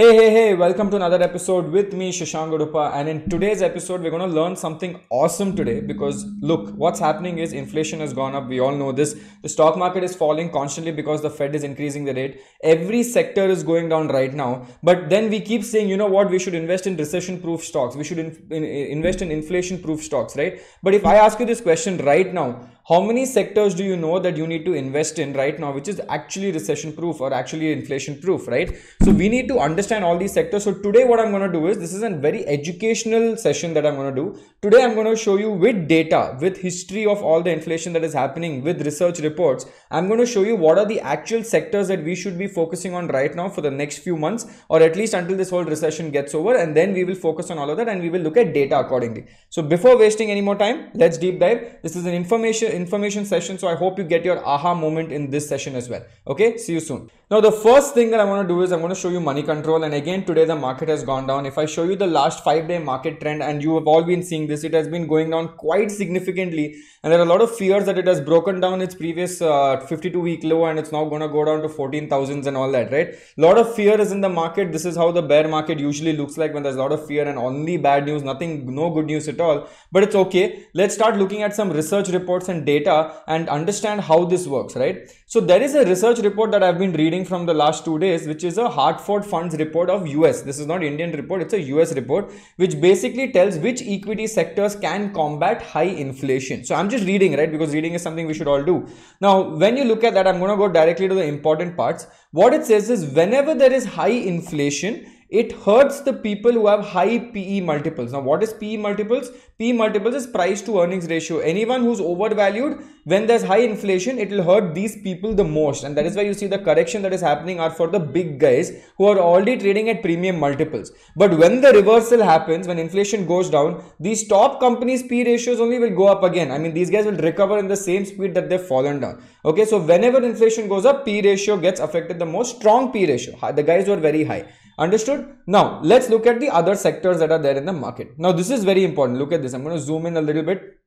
Hey, welcome to another episode with me, Shashank Udupa. And in today's episode, we're going to learn something awesome today because look, what's happening is inflation has gone up. We all know this. The stock market is falling constantly because the Fed is increasing the rate. Every sector is going down right now. But then we keep saying, you know what, we should invest in recession-proof stocks. We should invest in inflation-proof stocks, right? But if I ask you this question right now, how many sectors do you know that you need to invest in right now, which is actually recession proof or actually inflation proof, right? So we need to understand all these sectors. So today what I'm going to do is, this is a very educational session that I'm going to do. Today I'm going to show you with data, with history of all the inflation that is happening, with research reports. I'm going to show you what are the actual sectors that we should be focusing on right now for the next few months, or at least until this whole recession gets over, and then we will focus on all of that and we will look at data accordingly. So before wasting any more time, let's deep dive. This is an information session, so I hope you get your aha moment in this session as well. Okay, see you soon. Now the first thing that I want to do is I'm going to show you money control, and again today the market has gone down. If I show you the last 5-day market trend, and you have all been seeing this, it has been going down quite significantly, and there are a lot of fears that it has broken down its previous 52-week low and it's now going to go down to 14,000s and all that, right? A lot of fear is in the market. This is how the bear market usually looks like, when there's a lot of fear and only bad news, no good news at all. But it's okay. Let's start looking at some research reports and data and understand how this works, right? So there is a research report that I've been reading from the last 2 days, which is a Hartford Funds report of US. This is not Indian report, it's a US report, which basically tells which equity sectors can combat high inflation. So I'm just reading, right? Because reading is something we should all do. Now, when you look at that, I'm going to go directly to the important parts. What it says is, whenever there is high inflation, it hurts the people who have high PE multiples. Now, what is PE multiples? PE multiples is price to earnings ratio. Anyone who's overvalued, when there's high inflation, it will hurt these people the most. And that is why you see the correction that is happening are for the big guys who are already trading at premium multiples. But when the reversal happens, when inflation goes down, these top companies' PE ratios only will go up again. I mean, these guys will recover in the same speed that they've fallen down. Okay, so whenever inflation goes up, PE ratio gets affected the most. Strong PE ratio, the guys who are very high. Understood? Now, let's look at the other sectors that are there in the market. Now, this is very important. Look at this. I'm going to zoom in a little bit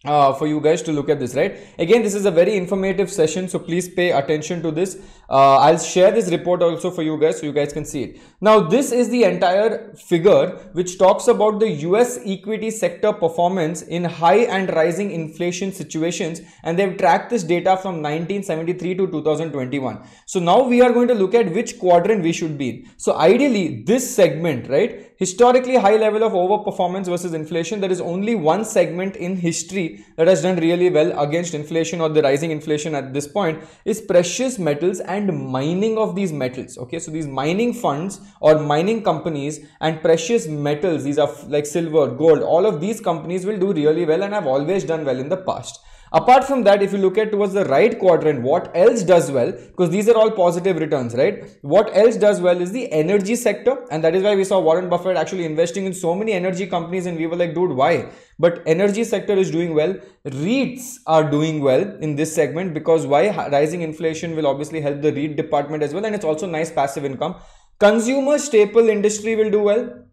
for you guys to look at this, right? Again, this is a very informative session, so please pay attention to this. I'll share this report also for you guys so you guys can see it. Now, this is the entire figure which talks about the US equity sector performance in high and rising inflation situations, and they've tracked this data from 1973 to 2021. So now we are going to look at which quadrant we should be in. So ideally, this segment, right? Historically high level of overperformance versus inflation. There is only one segment in history that has done really well against inflation or the rising inflation at this point, is precious metals and mining of these metals. Okay, so these mining funds or mining companies and precious metals, these are like silver, gold, all of these companies will do really well and have always done well in the past. Apart from that, if you look at towards the right quadrant, what else does well? Because these are all positive returns, right? What else does well is the energy sector, and that is why we saw Warren Buffett actually investing in so many energy companies, and we were like, dude, why? But energy sector is doing well. REITs are doing well in this segment, because why? Rising inflation will obviously help the REIT department as well, and it's also nice passive income. Consumer staple industry will do well.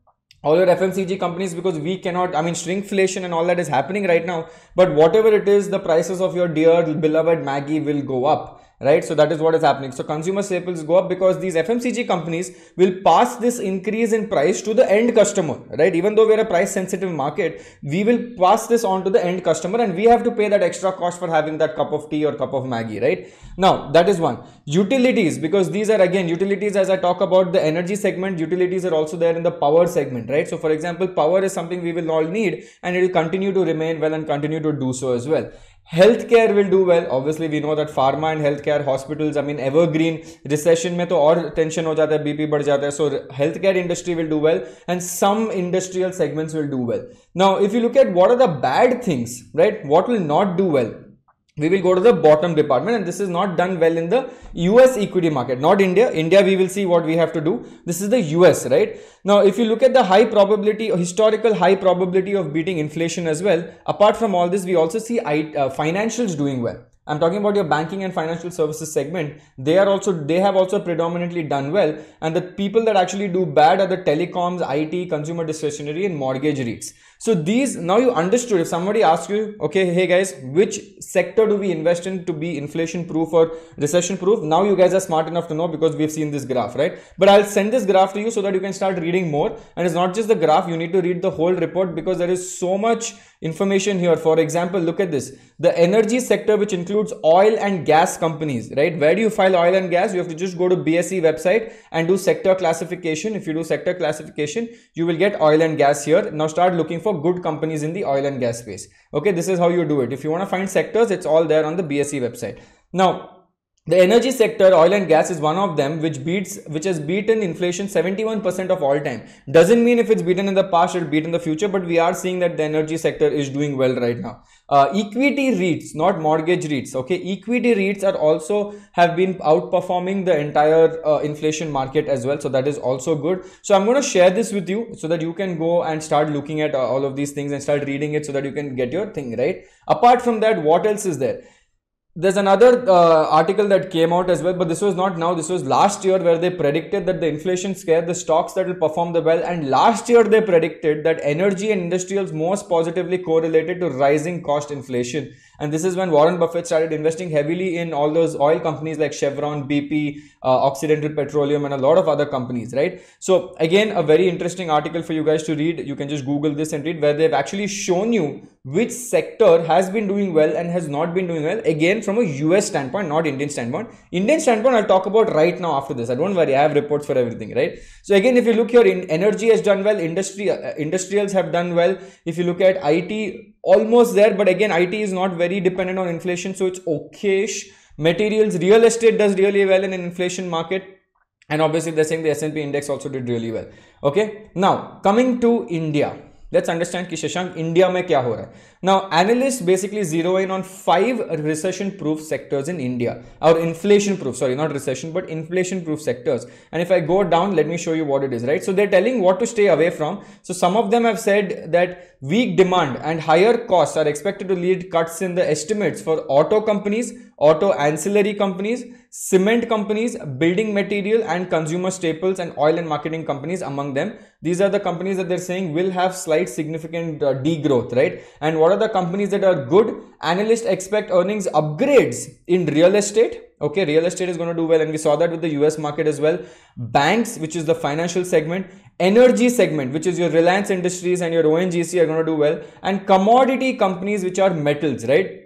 All your FMCG companies, because we cannot, I mean, shrinkflation and all that is happening right now, but whatever it is, the prices of your dear beloved Maggie will go up, right? So that is what is happening. So consumer staples go up because these FMCG companies will pass this increase in price to the end customer, right? Even though we're a price sensitive market, we will pass this on to the end customer, and we have to pay that extra cost for having that cup of tea or cup of Maggie, right? Now, that is one. Utilities, because these are again utilities. As I talk about the energy segment, utilities are also there in the power segment, right? So for example, power is something we will all need, and it will continue to remain well and continue to do so as well. Healthcare will do well. Obviously, we know that pharma and healthcare, hospitals, I mean, evergreen. Recession mein to aur tension ho jata hai, BP बढ़ जाता है. So healthcare industry will do well, and some industrial segments will do well. Now, if you look at what are the bad things, right? What will not do well? We will go to the bottom department, and this is not done well in the US equity market, not India. India, we will see what we have to do. This is the US, right? Now, if you look at the high probability, historical high probability of beating inflation as well, apart from all this, we also see financials doing well. I'm talking about your banking and financial services segment. They have also predominantly done well. And the people that actually do bad are the telecoms, IT, consumer discretionary, and mortgage REITs. So these, now you understood. If somebody asks you, okay, hey guys, which sector do we invest in to be inflation proof or recession proof? Now you guys are smart enough to know because we've seen this graph, right? But I'll send this graph to you so that you can start reading more. And it's not just the graph, you need to read the whole report because there is so much information here. For example, look at this. The energy sector, which includes oil and gas companies, right? Where do you file oil and gas? You have to just go to BSE website and do sector classification. If you do sector classification, you will get oil and gas here. Now start looking for good companies in the oil and gas space. Okay, this is how you do it. If you want to find sectors, it's all there on the BSE website. Now, the energy sector, oil and gas, is one of them which has beaten inflation 71% of all time. Doesn't mean if it's beaten in the past, it'll beat in the future, but we are seeing that the energy sector is doing well right now. Equity REITs, not mortgage REITs. Okay, equity REITs are also have been outperforming the entire inflation market as well. So that is also good. So I'm going to share this with you so that you can go and start looking at all of these things and start reading it so that you can get your thing right. Apart from that, what else is there? There's another article that came out as well, but this was not now, this was last year, where they predicted that the inflation scare the stocks that will perform the well. And last year they predicted that energy and industrials most positively correlated to rising cost inflation. And this is when Warren Buffett started investing heavily in all those oil companies like Chevron, BP, Occidental Petroleum, and a lot of other companies, right? So again, a very interesting article for you guys to read. You can just Google this and read, where they've actually shown you which sector has been doing well and has not been doing well. Again, from a US standpoint, not Indian standpoint. Indian standpoint, I'll talk about right now after this. I don't worry, I have reports for everything, right? So again, if you look here, energy has done well, industrials have done well. If you look at IT, almost there, but again, IT is not very dependent on inflation, so it's okayish. Materials, real estate does really well in an inflation market. And obviously, they're saying the S&P index also did really well. Okay, now coming to India. Let's understand कि Shashank India में क्या हो रहा है. Now, analysts basically zero in on 5 recession-proof sectors in India, or inflation-proof, sorry, not recession, but inflation-proof sectors. And if I go down, let me show you what it is, right? So they're telling what to stay away from. So some of them have said that weak demand and higher costs are expected to lead cuts in the estimates for auto companies, auto ancillary companies, cement companies, building material and consumer staples, and oil and marketing companies among them. These are the companies that they're saying will have slight significant degrowth, right? And what are the companies that are good? Analysts expect earnings upgrades in real estate. Okay, real estate is going to do well, and we saw that with the US market as well. Banks, which is the financial segment, energy segment, which is your Reliance Industries and your ONGC, are going to do well, and commodity companies, which are metals, right?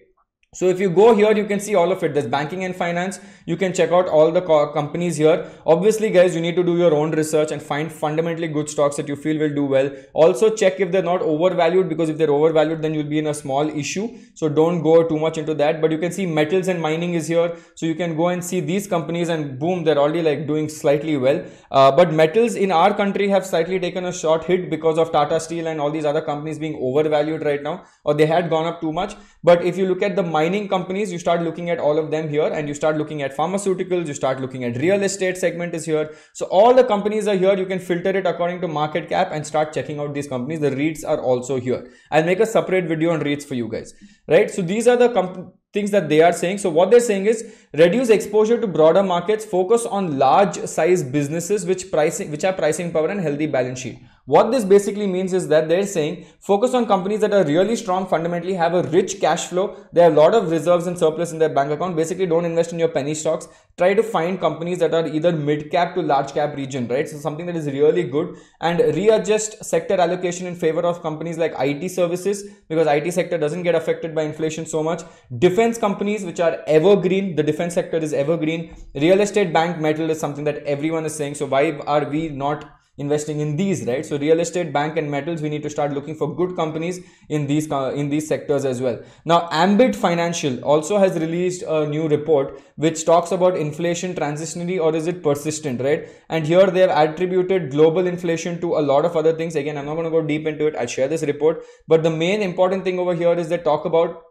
So if you go here, you can see all of it. There's banking and finance. You can check out all the companies here. Obviously, guys, you need to do your own research and find fundamentally good stocks that you feel will do well. Also check if they're not overvalued, because if they're overvalued, then you'll be in a small issue. So don't go too much into that. But you can see metals and mining is here. So you can go and see these companies, and boom, they're already like doing slightly well. But metals in our country have slightly taken a short hit because of Tata Steel and all these other companies being overvalued right now, or they had gone up too much. But if you look at the mining companies, you start looking at all of them here, and you start looking at pharmaceuticals, you start looking at real estate segment is here. So all the companies are here. You can filter it according to market cap and start checking out these companies. The REITs are also here. I'll make a separate video on REITs for you guys, right? So these are the things that they are saying. So what they're saying is reduce exposure to broader markets, focus on large size businesses which have pricing power and healthy balance sheet. What this basically means is that they're saying focus on companies that are really strong fundamentally, have a rich cash flow, they have a lot of reserves and surplus in their bank account. Basically, don't invest in your penny stocks. Try to find companies that are either mid cap to large cap region, right? So something that is really good, and readjust sector allocation in favor of companies like IT services, because IT sector doesn't get affected by inflation so much. Defense companies, which are evergreen. The defense sector is evergreen. Real estate, bank, metal is something that everyone is saying. So why are we not investing in these, right? So real estate, bank and metals, we need to start looking for good companies in these sectors as well. Now, Ambit Financial also has released a new report which talks about inflation transitionary or is it persistent, right? And here they have attributed global inflation to a lot of other things. Again, I'm not going to go deep into it. I'll share this report, but the main important thing over here is they talk about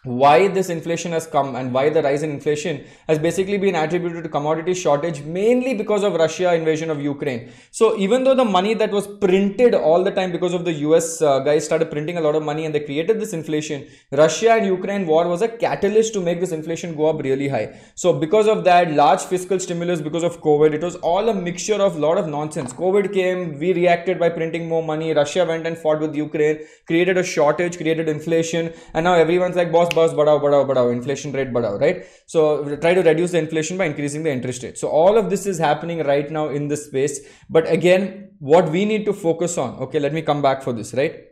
why this inflation has come and why the rise in inflation has basically been attributed to commodity shortage, mainly because of Russia invasion of Ukraine. So even though the money that was printed all the time because of the US guys started printing a lot of money and they created this inflation, Russia and Ukraine war was a catalyst to make this inflation go up really high. So because of that, large fiscal stimulus because of COVID, it was all a mixture of a lot of nonsense. COVID came, we reacted by printing more money, Russia went and fought with Ukraine, created a shortage, created inflation, and now everyone's like, boss, badao, inflation rate badao, right? So try to reduce the inflation by increasing the interest rate. So all of this is happening right now in this space. But again, what we need to focus on, okay, let me come back for this, right?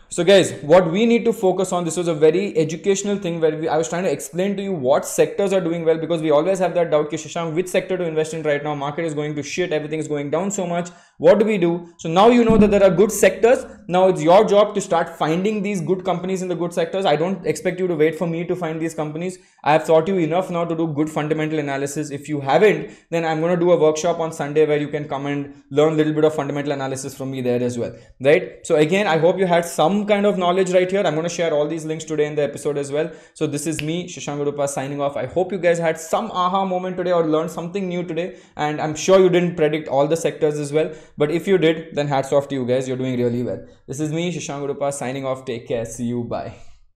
So guys, what we need to focus on, this was a very educational thing where I was trying to explain to you what sectors are doing well, because we always have that doubt, Shashank, which sector to invest in right now? Market is going to shit, everything is going down so much. What do we do? So now you know that there are good sectors. Now it's your job to start finding these good companies in the good sectors. I don't expect you to wait for me to find these companies. I have taught you enough now to do good fundamental analysis. If you haven't, then I'm going to do a workshop on Sunday where you can come and learn a little bit of fundamental analysis from me there as well, right? So again, I hope you had some kind of knowledge right here. I'm going to share all these links today in the episode as well. So this is me, Shashank Udupa, signing off. I hope you guys had some aha moment today or learned something new today, and I'm sure you didn't predict all the sectors as well, but if you did, then hats off to you guys. You're doing really well. This is me, Shashank Udupa, signing off. Take care. See you. Bye.